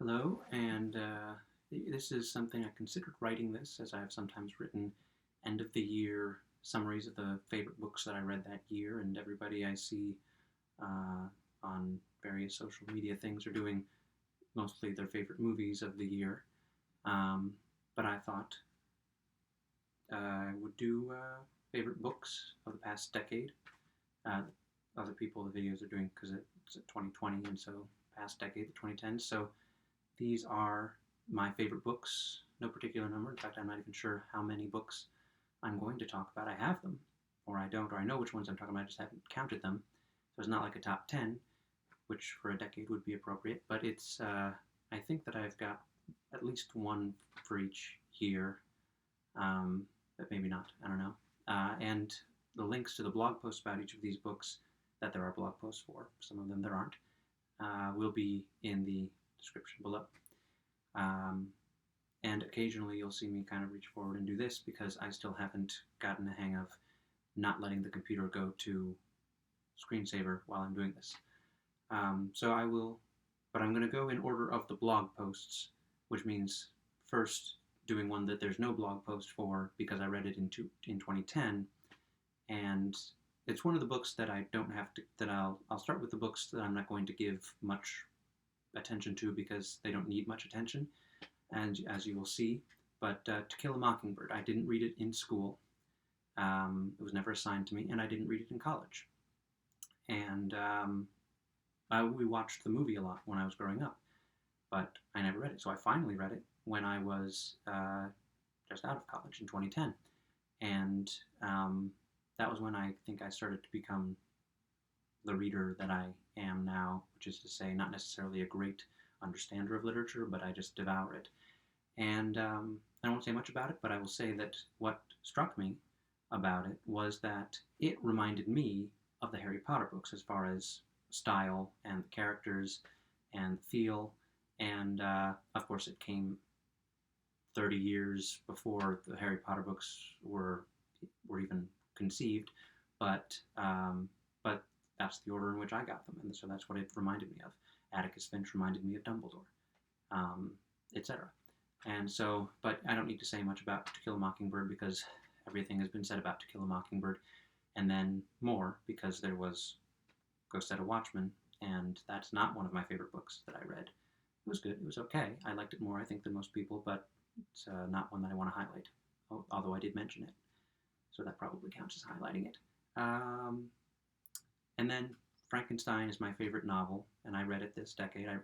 Hello, and this is something I considered writing this, as I have sometimes written end of the year summaries of the favorite books that I read that year, and everybody I see uh, on various social media things are doing mostly their favorite movies of the year. Um, but I thought I would do favorite books of the past decade. Uh, Other people, the videos are doing because it's 2020, and so past decade, the 2010s. So these are my favorite books, no particular number. In fact, I'm not even sure how many books I'm going to talk about. I have them, or I don't, or I know which ones I'm talking about, I just haven't counted them. So it's not like a top 10, which for a decade would be appropriate, but I think that I've got at least one for each year, but maybe not, I don't know. And the links to the blog posts about each of these books that there are blog posts for, some of them there aren't, will be in the description below. Um, and occasionally you'll see me kind of reach forward and do this because I still haven't gotten the hang of not letting the computer go to screensaver while I'm doing this. So I will, but I'm going to go in order of the blog posts, which means first doing one that there's no blog post for because I read it in 2010, and it's one of the books that I don't have to, that I'll start with the books that I'm not going to give much attention to because they don't need much attention, and as you will see. But To Kill a Mockingbird, I didn't read it in school. It was never assigned to me, and I didn't read it in college. And we watched the movie a lot when I was growing up, but I never read it. So I finally read it when I was just out of college in 2010, and that was when I think I started to become the reader that I am now, which is to say, not necessarily a great understander of literature, but I just devour it. And I won't say much about it, but I will say that what struck me about it was that it reminded me of the Harry Potter books as far as style and the characters and the feel. And of course, it came 30 years before the Harry Potter books were even conceived, but that's the order in which I got them, and so that's what it reminded me of. Atticus Finch reminded me of Dumbledore, etc. And so, but I don't need to say much about To Kill a Mockingbird because everything has been said about To Kill a Mockingbird, and then more because there was Go Set a Watchman, and that's not one of my favorite books that I read. It was good. It was okay. I liked it more, I think, than most people, but it's not one that I want to highlight, although I did mention it. So that probably counts as highlighting it. And then Frankenstein is my favorite novel, and I read it this decade. I'm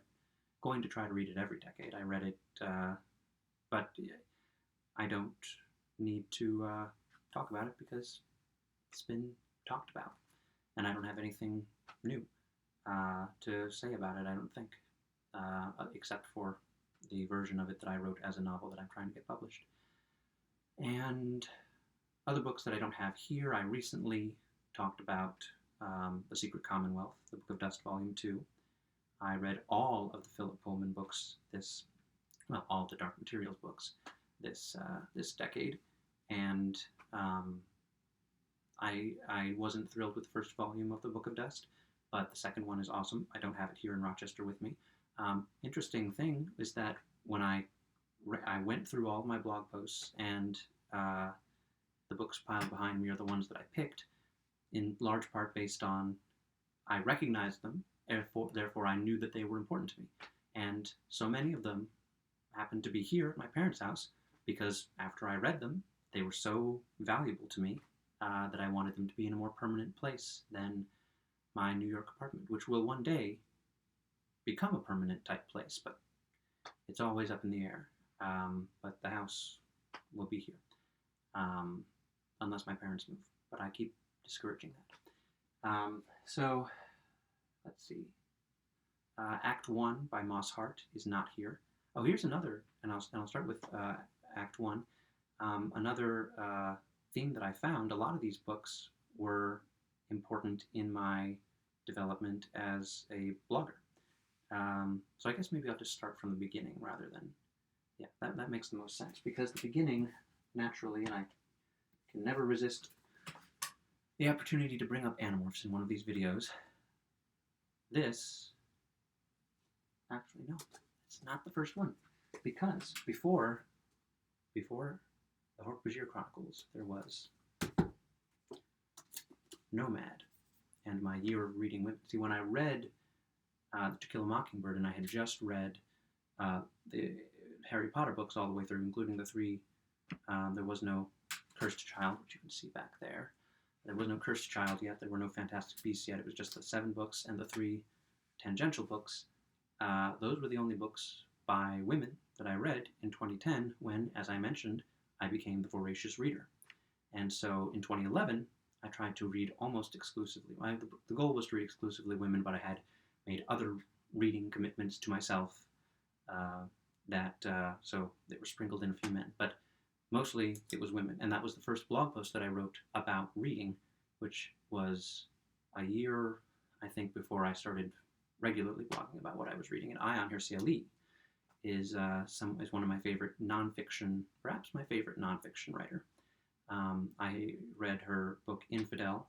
going to try to read it every decade. I read it, but I don't need to talk about it because it's been talked about, and I don't have anything new to say about it, I don't think, except for the version of it that I wrote as a novel that I'm trying to get published. And other books that I don't have here, I recently talked about The Secret Commonwealth, The Book of Dust, Volume 2. I read all of the Philip Pullman books all of the Dark Materials books this decade, and I wasn't thrilled with the first volume of The Book of Dust, but the second one is awesome. I don't have it here in Rochester with me. Interesting thing is that when I went through all of my blog posts, and the books piled behind me are the ones that I picked, in large part based on I recognized them, therefore I knew that they were important to me. And so many of them happened to be here at my parents' house because after I read them, they were so valuable to me that I wanted them to be in a more permanent place than my New York apartment, which will one day become a permanent type place, but it's always up in the air. But the house will be here, unless my parents move, but I keep discouraging that. So, let's see. Act 1 by Moss Hart is not here. Oh, here's another, and I'll start with Act 1. Another theme that I found, a lot of these books were important in my development as a blogger. So I guess maybe I'll just start from the beginning rather than, yeah, that makes the most sense, because the beginning, naturally, and I can never resist the opportunity to bring up Animorphs in one of these videos. This, actually no, It's not the first one, because before the Hork-Bajir Chronicles, there was Nomad and My Year of Reading Women. See, when I read To Kill a Mockingbird, and I had just read the Harry Potter books all the way through, including the three, there was no Cursed Child, which you can see back there. There was no Cursed Child yet. There were no Fantastic Beasts yet. It was just the 7 books and the 3 tangential books. Those were the only books by women that I read in 2010 when, as I mentioned, I became the voracious reader. And so in 2011, I tried to read almost exclusively. The goal was to read exclusively women, but I had made other reading commitments to myself so they were sprinkled in a few men. But mostly it was women. And that was the first blog post that I wrote about reading, which was a year, I think, before I started regularly blogging about what I was reading. And Ayaan Hirsi Ali is one of my favorite nonfiction, perhaps my favorite nonfiction writer. I read her book Infidel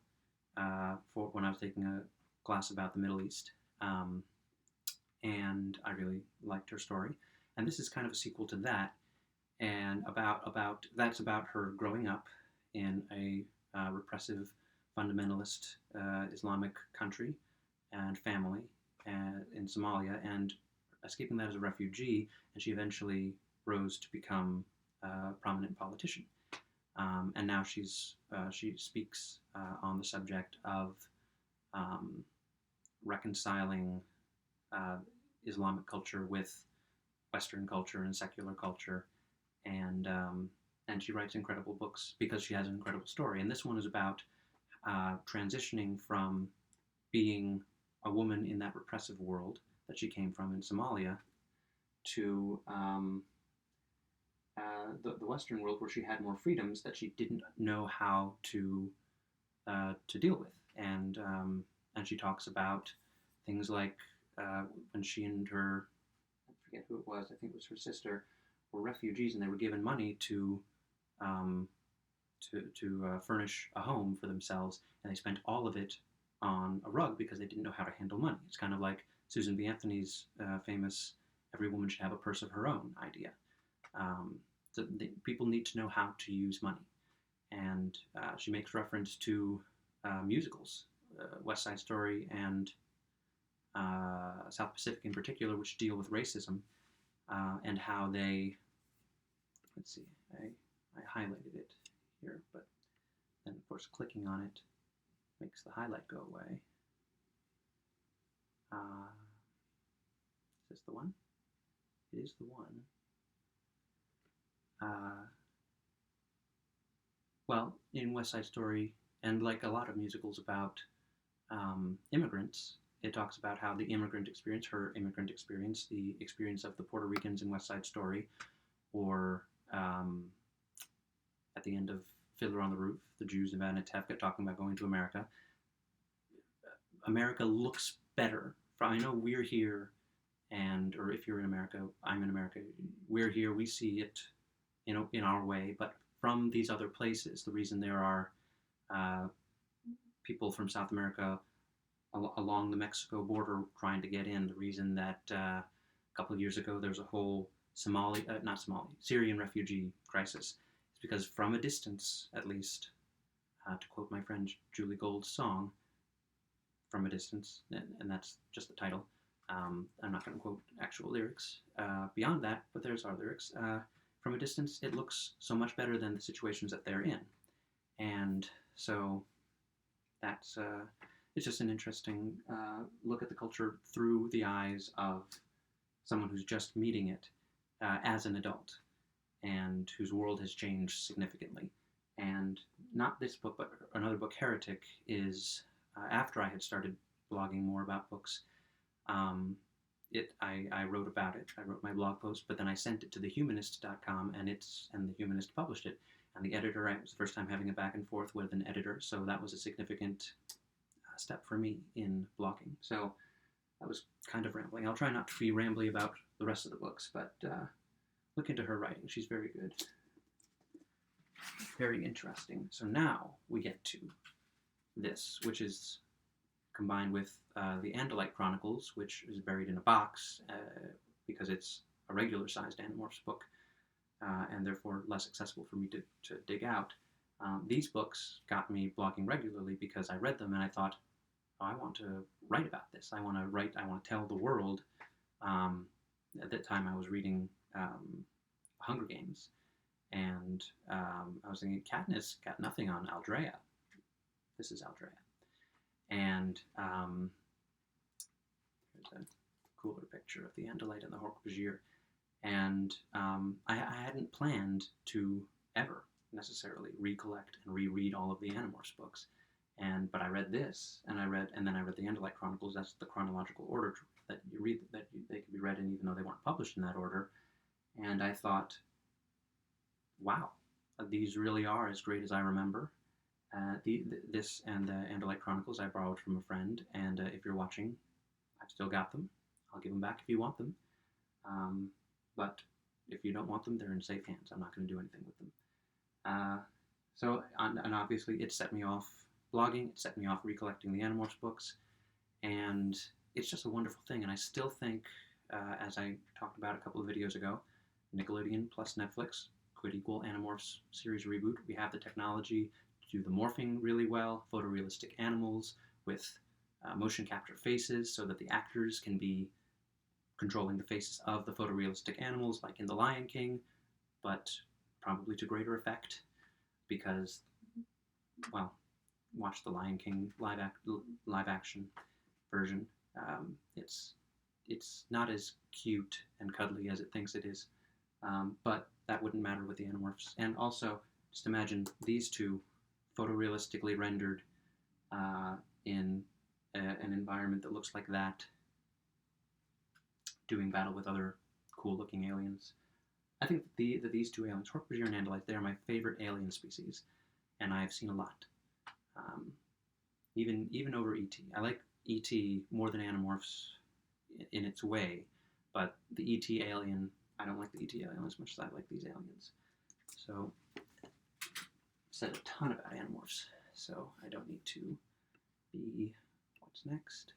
for when I was taking a class about the Middle East, and I really liked her story. And this is kind of a sequel to that, and that's about her growing up in a repressive, fundamentalist Islamic country and family in Somalia, and escaping that as a refugee, and she eventually rose to become a prominent politician. And now she speaks on the subject of reconciling Islamic culture with Western culture and secular culture, and she writes incredible books because she has an incredible story. And this one is about transitioning from being a woman in that repressive world that she came from in Somalia to the Western world, where she had more freedoms that she didn't know how to deal with, and she talks about things like when she and her, I forget who it was, I think it was her sister, were refugees, and they were given money to furnish a home for themselves, and they spent all of it on a rug because they didn't know how to handle money. It's kind of like Susan B. Anthony's famous "every woman should have a purse of her own" idea. So people need to know how to use money, and she makes reference to musicals, West Side Story and South Pacific in particular, which deal with racism, and how they, let's see, I highlighted it here, but then of course clicking on it makes the highlight go away. Is this the one? It is the one. Well, in West Side Story, and like a lot of musicals about immigrants, it talks about how the immigrant experience, her immigrant experience, the experience of the Puerto Ricans in West Side Story, or at the end of Fiddler on the Roof, the Jews of Anatevka talking about going to America. America looks better. I know we're here, or if you're in America, I'm in America, we're here, we see it in our way, but from these other places, the reason there are people from South America along the Mexico border trying to get in, the reason that a couple of years ago there was a whole Syrian refugee crisis, is because from a distance, at least, to quote my friend Julie Gold's song, "From a Distance," and that's just the title. I'm not going to quote actual lyrics beyond that, but there's our lyrics. From a distance, it looks so much better than the situations that they're in. And so that's it's just an interesting look at the culture through the eyes of someone who's just meeting it as an adult, and whose world has changed significantly. And not this book, but another book, Heretic, is after I had started blogging more about books. I wrote about it. I wrote my blog post, but then I sent it to thehumanist.com, and the Humanist published it. And the editor, it was the first time having a back and forth with an editor, so that was a significant step for me in blogging. So I was kind of rambling. I'll try not to be rambly about the rest of the books, but look into her writing. She's very good. Very interesting. So now we get to this, which is combined with the Andalite Chronicles, which is buried in a box because it's a regular-sized Animorphs book, and therefore less accessible for me to dig out. These books got me blogging regularly because I read them and I thought, oh, I want to write about this. I want to tell the world. At that time, I was reading Hunger Games, and I was thinking, Katniss got nothing on Aldrea. This is Aldrea. And here's a cooler picture of the Andalite and the Hork-Bajir. And I hadn't planned to ever necessarily recollect and reread all of the Animorphs books. But I read this, and then I read the Andalite Chronicles. That's the chronological order that you read, they could be read in, even though they weren't published in that order. And I thought, wow, these really are as great as I remember. This and the Andalite Chronicles I borrowed from a friend, and if you're watching, I've still got them. I'll give them back if you want them. But if you don't want them, they're in safe hands. I'm not going to do anything with them. And obviously it set me off blogging, it set me off recollecting the Animorphs books, and it's just a wonderful thing. And I still think, as I talked about a couple of videos ago, Nickelodeon plus Netflix could equal Animorphs series reboot. We have the technology to do the morphing really well, photorealistic animals with motion capture faces so that the actors can be controlling the faces of the photorealistic animals, like in The Lion King, but probably to greater effect because, well, watch the Lion King live action version. It's not as cute and cuddly as it thinks it is, but that wouldn't matter with the Animorphs. And also, just imagine these two photorealistically rendered in an environment that looks like that, doing battle with other cool-looking aliens. I think that these two aliens, Hork-Bajir and Andalite, they are my favorite alien species, and I've seen a lot. Even over E.T. I like E.T. more than Animorphs in its way, but the E.T. alien, I don't like the E.T. alien as much as I like these aliens. So, I've said a ton about Animorphs, so I don't need to be... What's next?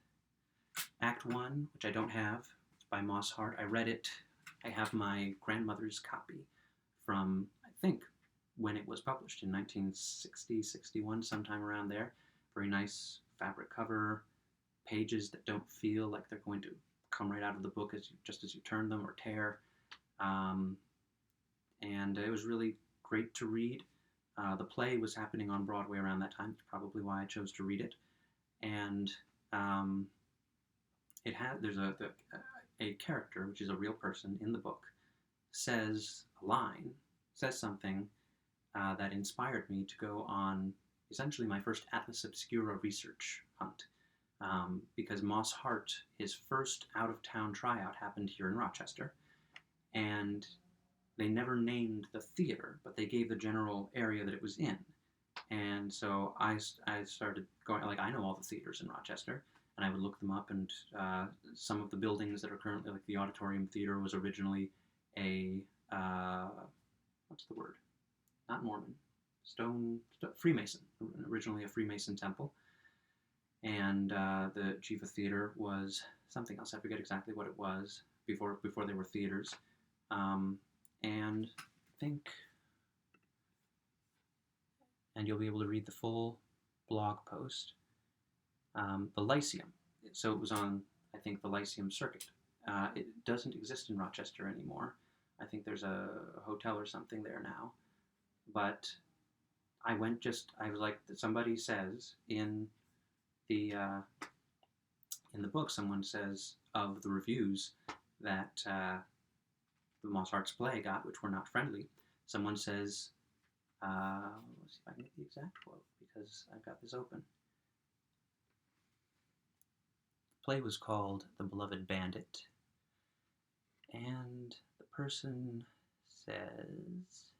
Act 1, which I don't have, it's by Moss Hart. I read it. I have my grandmother's copy from, I think, when it was published in 1960, 61, sometime around there. Very nice fabric cover, pages that don't feel like they're going to come right out of the book just as you turn them or tear. And it was really great to read. The play was happening on Broadway around that time. That's probably why I chose to read it. And there's a character, which is a real person in the book, says something that inspired me to go on essentially my first Atlas Obscura research hunt. Because Moss Hart, his first out-of-town tryout happened here in Rochester, and they never named the theater, but they gave the general area that it was in. And so I started going, like, I know all the theaters in Rochester, and I would look them up, and some of the buildings that are currently, like the Auditorium Theater was originally a, what's the word? Not Mormon. Freemason. Originally a Freemason temple. And the Jiva Theater was something else. I forget exactly what it was before they were theaters. And I think... And you'll be able to read the full blog post. The Lyceum. So it was on, I think, the Lyceum Circuit. It doesn't exist in Rochester anymore. I think there's a hotel or something there now. But I was like, somebody says in the book, someone says of the reviews that the Moss Hart's play got, which were not friendly, someone says, let's see if I can get the exact quote, because I've got this open. The play was called The Beloved Bandit, and the person says,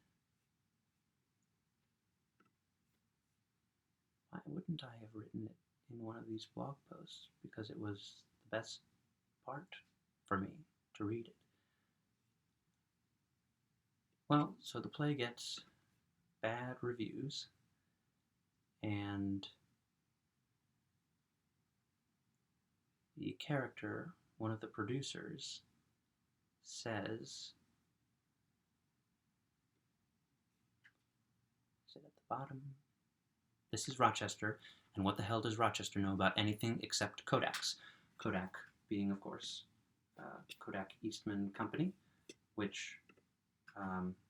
why wouldn't I have written it in one of these blog posts? Because it was the best part for me to read it. Well, so the play gets bad reviews, and the character, one of the producers, says, is it at the bottom? This is Rochester, and what the hell does Rochester know about anything except Kodaks? Kodak being, of course, Kodak Eastman Company, which,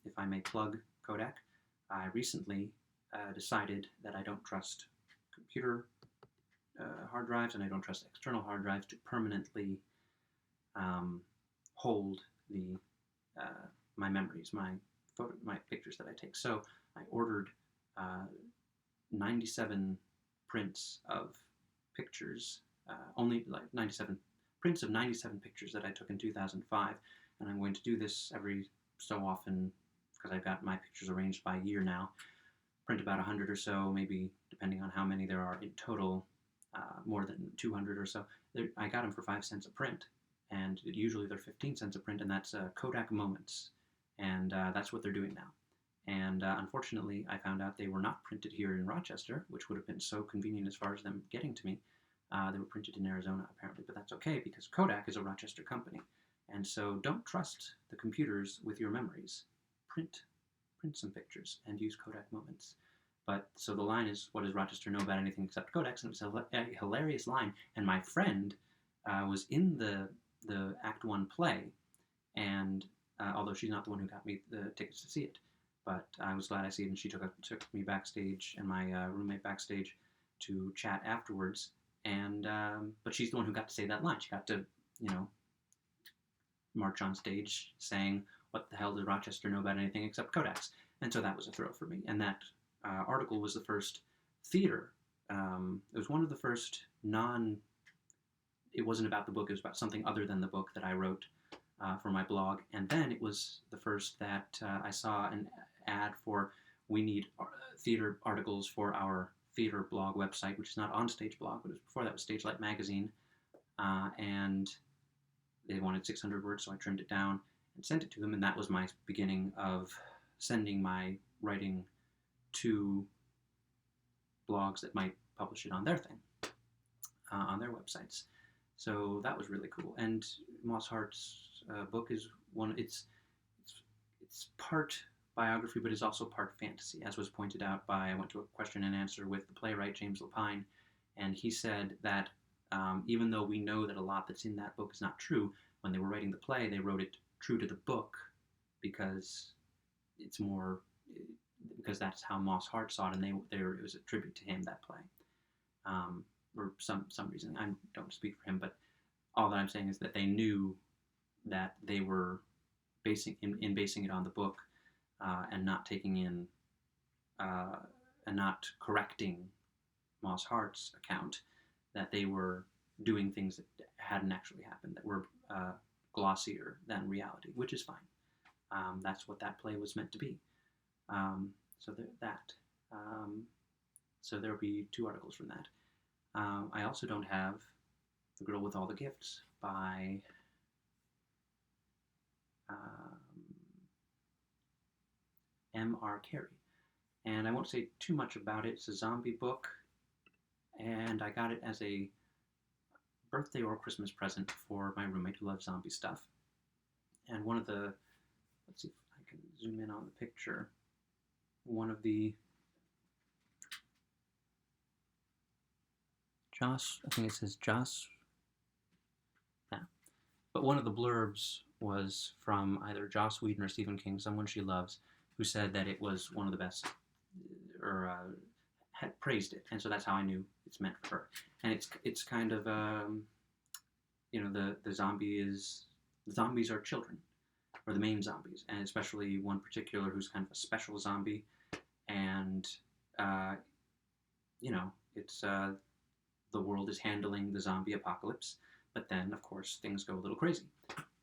if I may plug Kodak, I recently decided that I don't trust computer hard drives and I don't trust external hard drives to permanently hold the my memories, my pictures that I take. So I ordered 97 prints of pictures, only like 97 prints of 97 pictures that I took in 2005, and I'm going to do this every so often because I've got my pictures arranged by year now. Print about 100 or so, maybe depending on how many there are in total, more than 200 or so. I got them for 5 cents a print, and usually they're 15 cents a print, and that's Kodak Moments, and that's what they're doing now. And unfortunately, I found out they were not printed here in Rochester, which would have been so convenient as far as them getting to me. They were printed in Arizona, apparently, but that's okay because Kodak is a Rochester company. And so don't trust the computers with your memories. Print some pictures and use Kodak Moments. But so the line is, what does Rochester know about anything except Kodaks? And it was a hilarious line. And my friend was in the Act 1 play, and although she's not the one who got me the tickets to see it, but I was glad I see it, and she took me backstage and my roommate backstage to chat afterwards. And but she's the one who got to say that line. She got to, march on stage saying, "What the hell does Rochester know about anything except Kodaks?" And so that was a thrill for me. And that article was the first theater. It was one of the first it wasn't about the book, it was about something other than the book that I wrote for my blog. And then it was the first that I saw an ad for, we need theater articles for our theater blog website, which is not OnStage blog, but it was before that was Stagelight Magazine. And they wanted 600 words, so I trimmed it down and sent it to them, and that was my beginning of sending my writing to blogs that might publish it on their thing, on their websites. So that was really cool. And Moss Hart's book is it's part biography, but is also part fantasy, as was pointed out by, I went to a question and answer with the playwright James Lapine, and he said that even though we know that a lot that's in that book is not true, when they were writing the play, they wrote it true to the book because it's more, because that's how Moss Hart saw it, and it was a tribute to him, that play, or some reason. I don't speak for him, but all that I'm saying is that they knew that they were basing it on the book, and not taking in and not correcting Moss Hart's account, that they were doing things that hadn't actually happened, that were glossier than reality, which is fine. That's what that play was meant to be. So there'll be 2 articles from that. I also don't have The Girl with All the Gifts by M.R. Carey. And I won't say too much about it. It's a zombie book, and I got it as a birthday or Christmas present for my roommate who loves zombie stuff. And one of the, let's see if I can zoom in on the picture, one of the, Joss, I think it says Joss, yeah. But one of the blurbs was from either Joss Whedon or Stephen King, someone she loves, who said that it was one of the best, or had praised it, and so that's how I knew it's meant for her. And it's kind of, the zombies are children, or the main zombies, and especially one particular who's kind of a special zombie, and it's the world is handling the zombie apocalypse, but then of course things go a little crazy,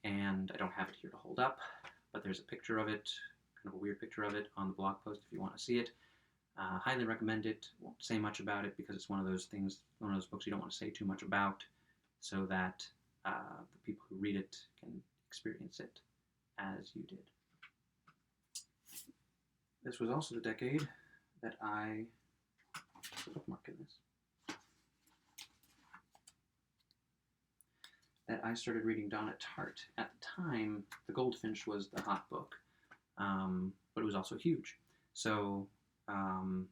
and I don't have it here to hold up, but there's a picture of it, kind of a weird picture of it, on the blog post if you want to see it. Highly recommend it. Won't say much about it because it's one of those books you don't want to say too much about, so that the people who read it can experience it as you did. This was also the decade that I bookmark in this. that I started reading Donna Tartt. At the time, The Goldfinch was the hot book, but it was also huge. So um,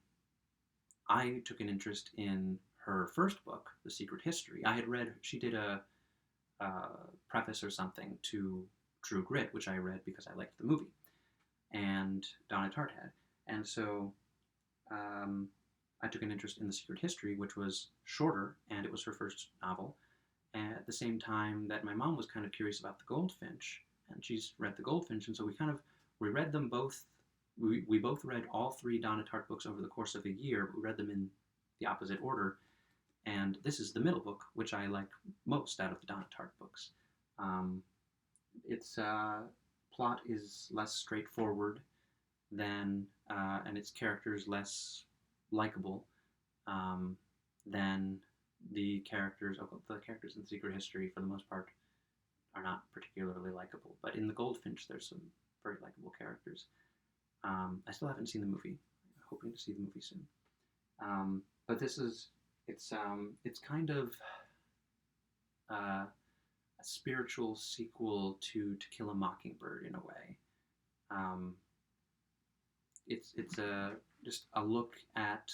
I took an interest in her first book, The Secret History. I had read, she did a preface or something to True Grit, which I read because I liked the movie, and Donna Tartt had. And so um, I took an interest in The Secret History, which was shorter, and it was her first novel. And at the same time that my mom was kind of curious about The Goldfinch, and she's read The Goldfinch, and so we read them both. We both read all three Donna Tartt books over the course of a year, but we read them in the opposite order. And this is the middle book, which I like most out of the Donna Tartt books. Um, its plot is less straightforward than, and its characters less likable um, than the characters. The characters in Secret History, for the most part, are not particularly likable. But in The Goldfinch, there's some very likable characters. I still haven't seen the movie. I'm hoping to see the movie soon. But this is it's kind of a spiritual sequel to Kill a Mockingbird in a way. Um, it's a just a look at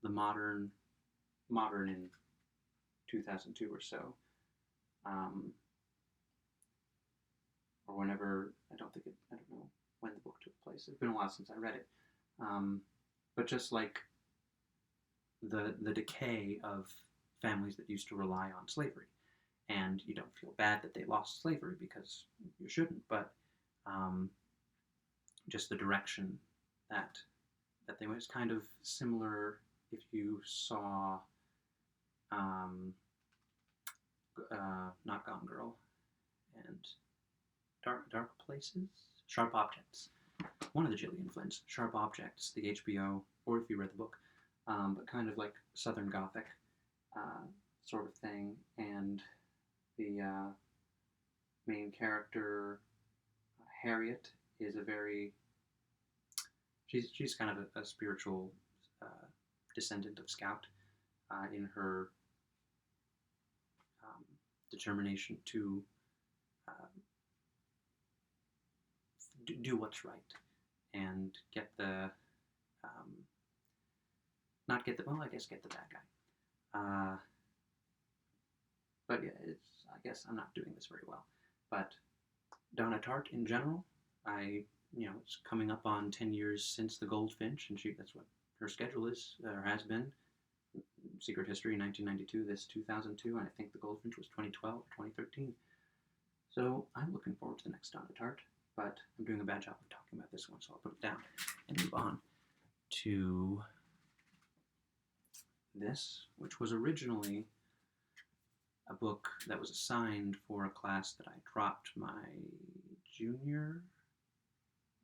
the modern in 2002 or so, um, or whenever. I don't know when the book took place. It's been a while since I read it, but just like the decay of families that used to rely on slavery, and you don't feel bad that they lost slavery because you shouldn't, but um, just the direction that they went is kind of similar. If you saw not Gone Girl and Dark Places, Sharp Objects, one of the Gillian Flynn's, Sharp Objects, the HBO, or if you read the book, but kind of like Southern Gothic sort of thing, and the main character Harriet is she's kind of a spiritual descendant of Scout in her determination to do what's right and get the not get the well, I guess get the bad guy. But yeah, I guess I'm not doing this very well. But Donna Tartt in general, it's coming up on 10 years since The Goldfinch, and that's what her schedule is, or has been. Secret History 1992, this 2002, and I think The Goldfinch was 2012 or 2013. So I'm looking forward to the next Donna Tartt, but I'm doing a bad job of talking about this one, so I'll put it down and move on to this, which was originally a book that was assigned for a class that I dropped my junior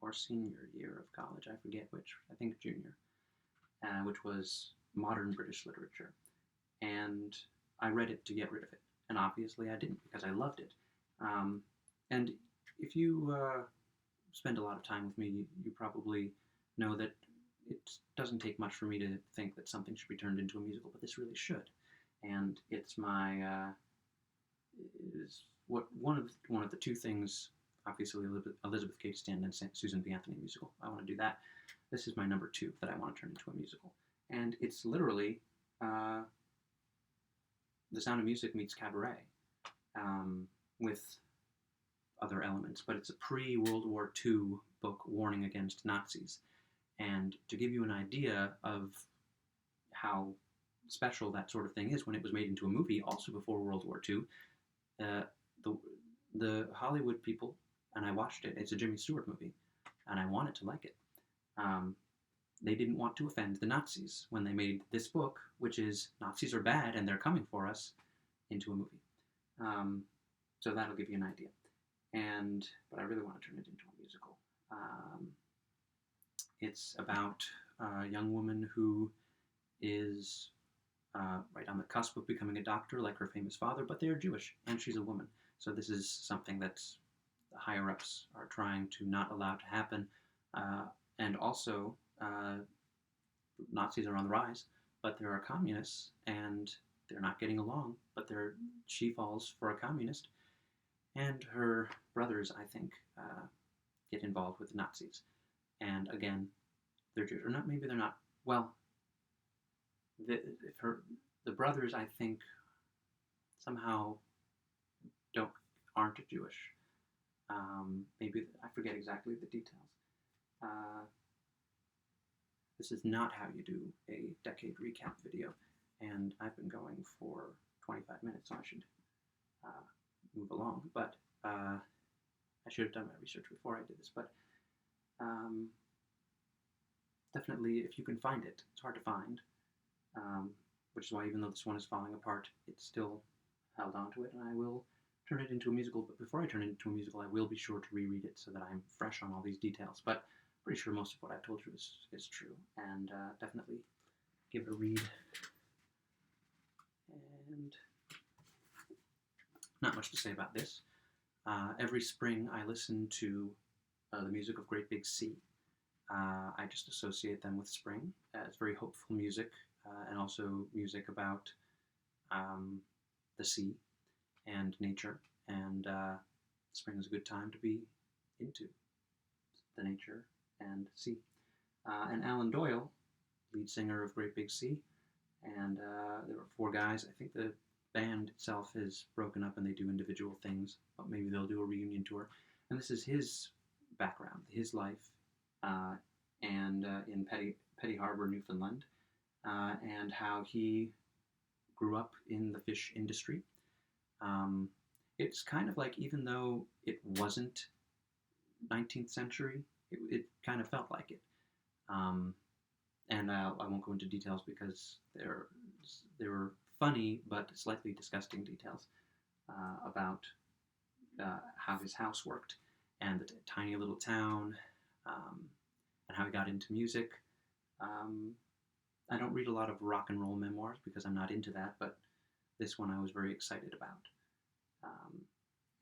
or senior year of college. I forget which. I think junior, which was Modern British Literature. And I read it to get rid of it. And obviously I didn't, because I loved it. And if you spend a lot of time with me, you probably know that it doesn't take much for me to think that something should be turned into a musical, but this really should. And it's my is what one of the two things. Obviously, Elizabeth Cady Stanton and Susan B. Anthony musical. I want to do that. This is my number 2 that I want to turn into a musical, and it's literally The Sound of Music meets Cabaret, with other elements. But it's a pre-World War II book warning against Nazis, and to give you an idea of how special that sort of thing is, when it was made into a movie, also before World War II, the Hollywood people, and I watched it. It's a Jimmy Stewart movie, and I wanted to like it. They didn't want to offend the Nazis when they made this book, which is Nazis are bad and they're coming for us, into a movie. So that'll give you an idea. But I really want to turn it into a musical. It's about a young woman who is right on the cusp of becoming a doctor like her famous father, but they are Jewish, and she's a woman. So this is something that the higher-ups are trying to not allow to happen. And also, Nazis are on the rise, but there are communists, and they're not getting along, but she falls for a communist, And her brothers, I think, get involved with the Nazis. And again, they're Jewish, or not. Maybe they're not. Well, if the brothers, I think, somehow don't aren't Jewish. Maybe I forget exactly the details. Uh, this is not how you do a decade recap video, and I've been going for 25 minutes, so I should move along. But I should have done my research before I did this. But definitely, if you can find it, it's hard to find. Which is why, even though this one is falling apart, it's still held onto it, and I will turn it into a musical. But before I turn it into a musical, I will be sure to reread it so that I'm fresh on all these details. But I'm pretty sure most of what I've told you is true, and definitely give it a read. And not much to say about this. Every spring, I listen to the music of Great Big Sea. I just associate them with spring. It's very hopeful music, and also music about the sea and nature. And spring is a good time to be into the nature and sea. And Alan Doyle, lead singer of Great Big Sea, and there were 4 guys. I think the band itself is broken up and they do individual things, but maybe they'll do a reunion tour. And this is his background, his life, and in Petty Harbor, Newfoundland, and how he grew up in the fish industry. It's kind of like, even though it wasn't 19th century, it kind of felt like it. And I won't go into details because they were funny but slightly disgusting details about how his house worked and the tiny little town, and how he got into music. I don't read a lot of rock and roll memoirs because I'm not into that, but this one I was very excited about.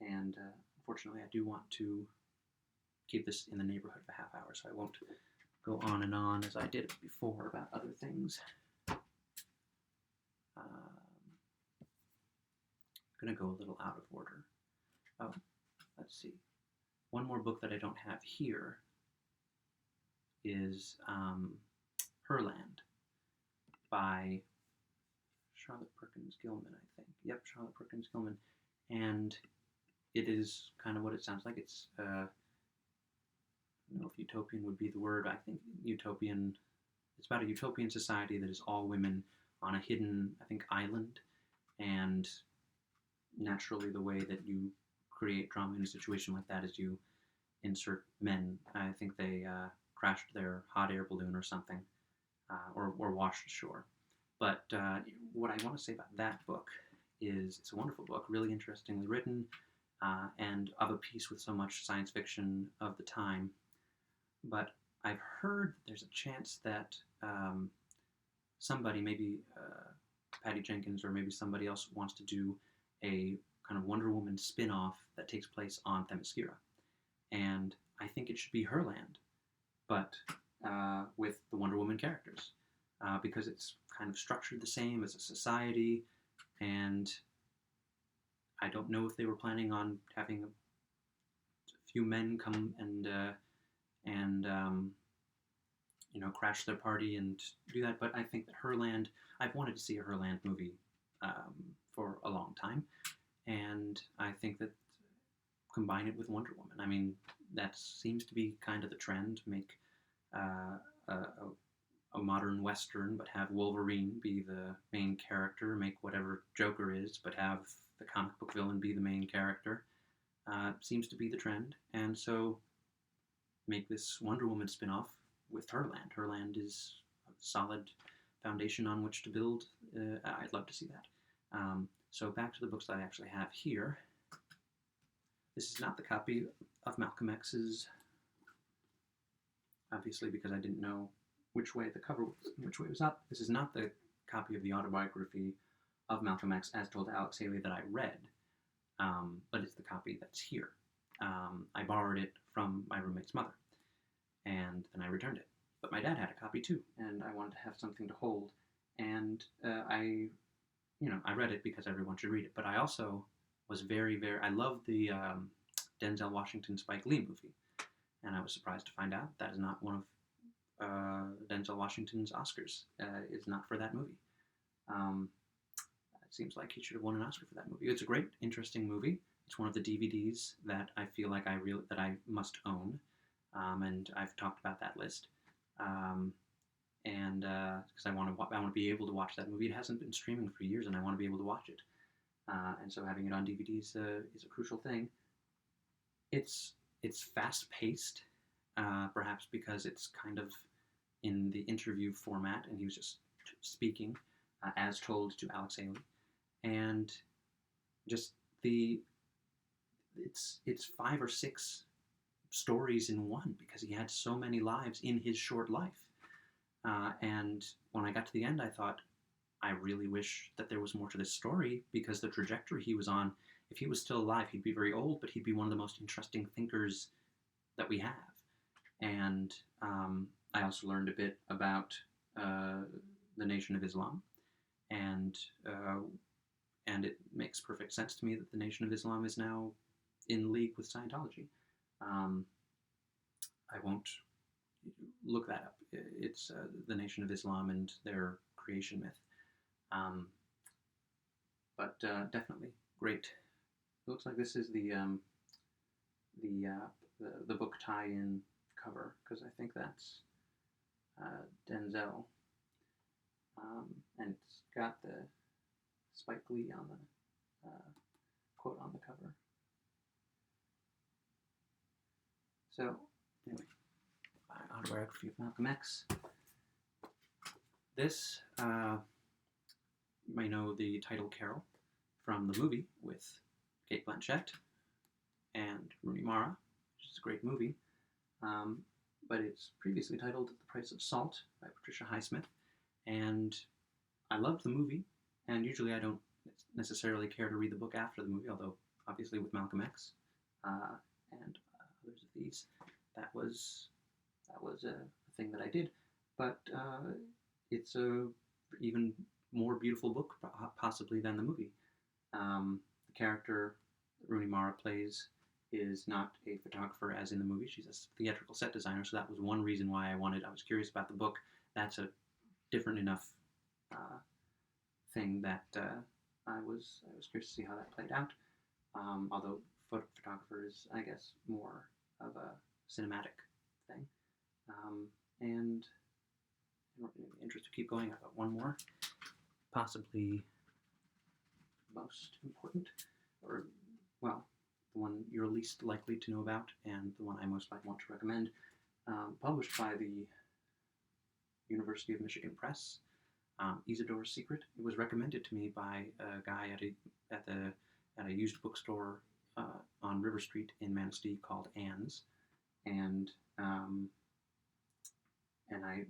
And unfortunately, I do want to keep this in the neighborhood of a half hour, so I won't go on and on as I did before about other things. I'm going to go a little out of order. Oh, let's see. One more book that I don't have here is Herland by Charlotte Perkins Gilman, I think. Yep, Charlotte Perkins Gilman. And it is kind of what it sounds like. It's, I don't know if utopian would be the word. I think utopian, it's about a utopian society that is all women on a hidden, I think, island. And naturally, the way that you create drama in a situation like that is you insert men. I think they crashed their hot air balloon or something, or washed ashore. But what I want to say about that book is it's a wonderful book, really interestingly written, and of a piece with so much science fiction of the time. But I've heard there's a chance that somebody, maybe Patty Jenkins or maybe somebody else, wants to do a kind of Wonder Woman spin-off that takes place on Themyscira. And I think it should be Herland, but with the Wonder Woman characters, because it's kind of structured the same as a society, and I don't know if they were planning on having a few men come and crash their party and do that. But I think that Herland, I've wanted to see a Herland movie for a long time, and I think that combine it with Wonder Woman. I mean, that seems to be kind of the trend. Make a modern Western, but have Wolverine be the main character. Make whatever Joker is, but have the comic book villain be the main character. Seems to be the trend. And so make this Wonder Woman spin-off with Herland. Herland is a solid foundation on which to build. I'd love to see that. So back to the books that I actually have here. This is not the copy of Malcolm X's, obviously, because I didn't know which way the cover was, which way it was up. This is not the copy of the autobiography of Malcolm X as told to Alex Haley that I read, but it's the copy that's here. I borrowed it from my roommate's mother, and then I returned it. But my dad had a copy too, and I wanted to have something to hold, and I read it because everyone should read it, but I also was very, very. I love the Denzel Washington Spike Lee movie, and I was surprised to find out that is not one of Denzel Washington's Oscars. Is not for that movie. Um, it seems like he should have won an Oscar for that movie. It's a great, interesting movie. It's one of the DVDs that I feel like I must own, and I've talked about that list. Um, and because I want to be able to watch that movie. It hasn't been streaming for years, and I want to be able to watch it. And so having it on DVD is a crucial thing. It's fast paced, perhaps because it's kind of in the interview format, and he was just speaking as told to Alex Haley, and just the it's 5 or 6 stories in one because he had so many lives in his short life. And when I got to the end, I thought, I really wish that there was more to this story because the trajectory he was on, if he was still alive, he'd be very old, but he'd be one of the most interesting thinkers that we have. And I also learned a bit about the Nation of Islam, and it makes perfect sense to me that the Nation of Islam is now in league with Scientology. I won't look that up. It's the Nation of Islam and their creation myth. But definitely great. It looks like this is the book tie-in cover because I think that's Denzel, and it's got the Spike Lee on the quote on the cover. So anyway, autobiography of Malcolm X. This, you may know the title Carol from the movie with Cate Blanchett and Rooney Mara, which is a great movie. But it's previously titled The Price of Salt by Patricia Highsmith. And I loved the movie, and usually I don't necessarily care to read the book after the movie, although obviously with Malcolm X and others of these, that was a thing that I did. But it's a even more beautiful book, possibly, than the movie. The character Rooney Mara plays is not a photographer as in the movie. She's a theatrical set designer, so that was one reason why I was curious about the book. That's a different enough thing that I was curious to see how that played out. Although photographer is, I guess, more of a cinematic thing. And in the interest to keep going, I've got one more, possibly most important, or, well, the one you're least likely to know about, and the one I most likely want to recommend, published by the University of Michigan Press, Isadore's Secret. It was recommended to me by a guy at a used bookstore on River Street in Manistee called Ann's, and I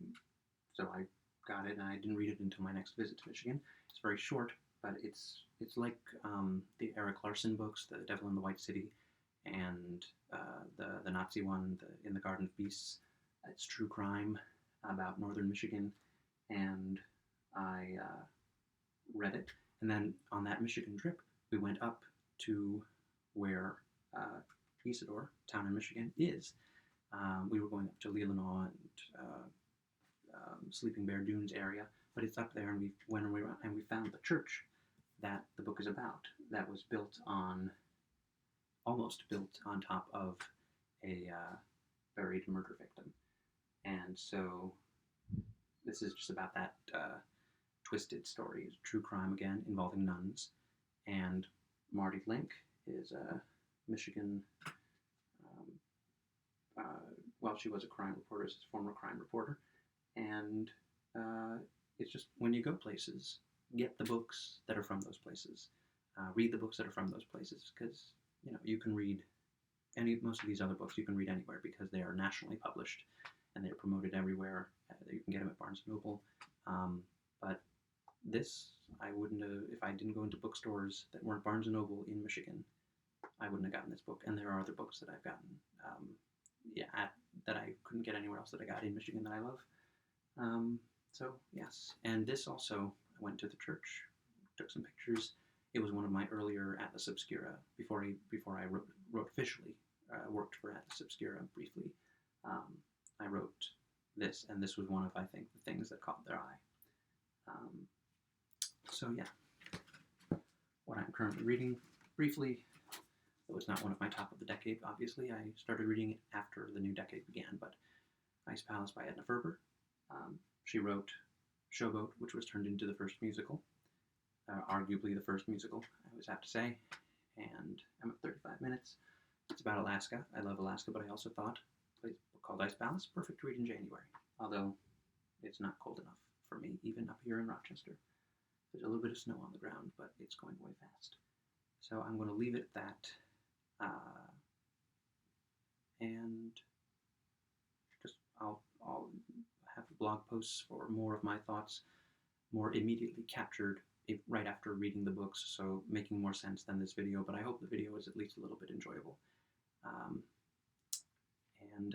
got it, and I didn't read it until my next visit to Michigan. It's very short, but it's like the Erik Larson books, The Devil in the White City, and the Nazi one, In the Garden of Beasts. It's true crime about northern Michigan, and I read it. And then on that Michigan trip, we went up to where Isidore, town in Michigan, is. We were going up to Leelanau and Sleeping Bear Dunes area, but it's up there, and we found the church that the book is about. That was almost built on top of a buried murder victim, and so this is just about that twisted story, true crime again, involving nuns, and Marty Link is a Michigan. Well, she was a crime reporter, she's a former crime reporter, and it's just when you go places, get the books that are from those places, read the books that are from those places, because you can read most of these other books you can read anywhere because they are nationally published and they're promoted everywhere. You can get them at Barnes & Noble, but this I wouldn't have, if I didn't go into bookstores that weren't Barnes & Noble in Michigan, I wouldn't have gotten this book. And there are other books that I've gotten that I couldn't get anywhere else that I got in Michigan that I love. So yes, and this also, I went to the church, took some pictures, It was one of my earlier Atlas Obscura before I wrote officially. Worked for Atlas Obscura briefly. I wrote this, and this was one of, I think, the things that caught their eye. So yeah, what I'm currently reading briefly. It was not one of my top of the decade, obviously. I started reading it after the new decade began, but Ice Palace by Edna Ferber. She wrote Showboat, which was turned into the first musical, arguably the first musical, I always have to say, and I'm at 35 minutes. It's about Alaska. I love Alaska, but I also thought a book called Ice Palace, perfect to read in January, although it's not cold enough for me, even up here in Rochester. There's a little bit of snow on the ground, but it's going away fast. So I'm going to leave it at that. And just I'll have blog posts for more of my thoughts, more immediately captured right after reading the books, so making more sense than this video, but I hope the video is at least a little bit enjoyable. And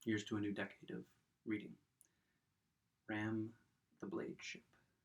here's to a new decade of reading. Ram the Blade Ship.